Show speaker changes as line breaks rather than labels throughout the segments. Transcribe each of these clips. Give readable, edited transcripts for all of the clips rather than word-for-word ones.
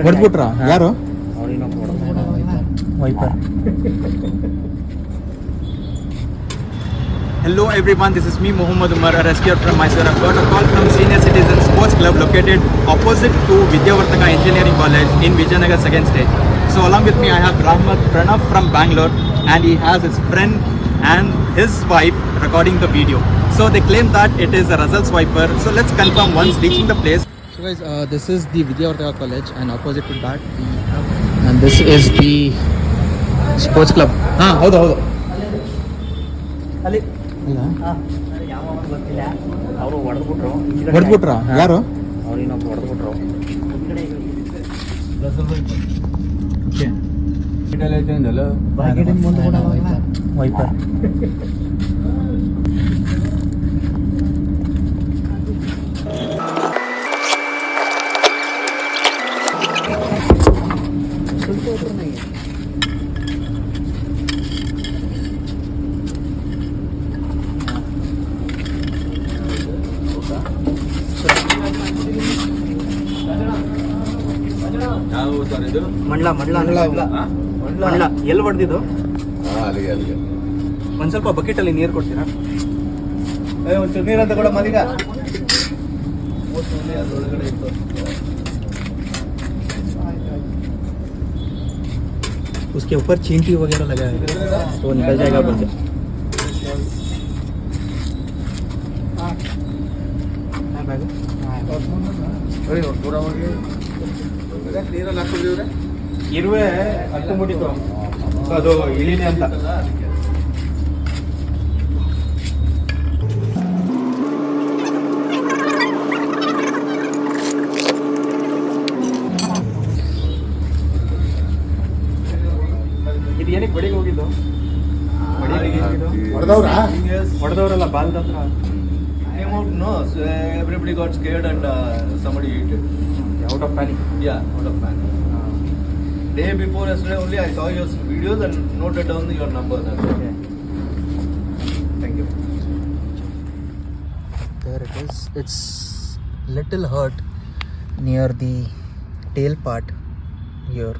ಹೊಡೆದ್ಬಿಟ್ರಾ? ಯಾರು? Wiper.
Hello everyone, this is me Muhammad Umar, a rescuer from Mysore. I've got a call from Senior Citizen Sports Club located opposite to Vidyavartaka Engineering College in Vijayanagar 2nd stage. So along with me I have Rahmat Pranav from Bangalore, and he has his friend and his wife recording the video. So they claim that it is a Russell Swiper. So let's confirm once reaching the place.
So guys, this is the Vidyavartaka College, and opposite to that we have, and this is the sports club. ಹೌದು
ಅಲ್ಲಿ
ಇಲ್ಲ,
ಅವರು
ಹೊಡೆದ್ಬಿಟ್ರಾ? ಯಾರು?
ಅವ್ರು ಇನ್ನೊಬ್ರು ಹೊಡೆದ್ಬಿಟ್ರು.
Wiper.
ಮಂಡ್ಲ ಎಲ್ಲಿ ಹೊಡೆದಿದ್ದು? ಒಂದ್ ಸ್ವಲ್ಪ ಬಕೆಟ್ ಅಲ್ಲಿ ನೀರು ಕೊಡ್ತೀರಾ? ಒಂಚೂರು ನೀರಂತ ಕೊಡ ಮಲೀಗ. ಅದರೊಳಗಡೆ ಇತ್ತು. उसके ऊपर चींटी वगैरह लगा है तो निकल जाएगा बोलते. ಇರುವೆ ಹತ್ತು ಮುಟ್ಟಿತ್ತು, ಅದು ಇಳಿಲಿ ಅಂತ. ಇದು ಏನಕ್ಕೆ ಬಡಿಗೆ ಹೋಗಿದ್ದು? ಹೊಡೆದವ್ರಲ್ಲ ಬಾಲ್ದ ಹತ್ರ.
No, so everybody got scared and somebody hit it.
Out of panic.
Yeah, out of panic. Day before yesterday only I saw your videos and noted down your number.
Okay.
Thank you.
There it is. It's little hurt near the tail part here.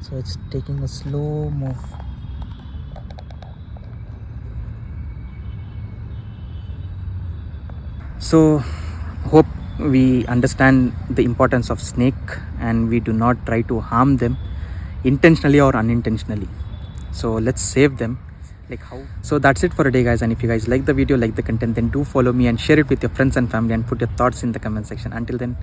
So it's taking a slow move.
So hope we understand the importance of snake and we do not try to harm them intentionally or unintentionally. So let's save them. Like how? So that's it for today guys, and if you guys like the video, like the content, then do follow me and share it with your friends and family and put your thoughts in the comment section. Until then.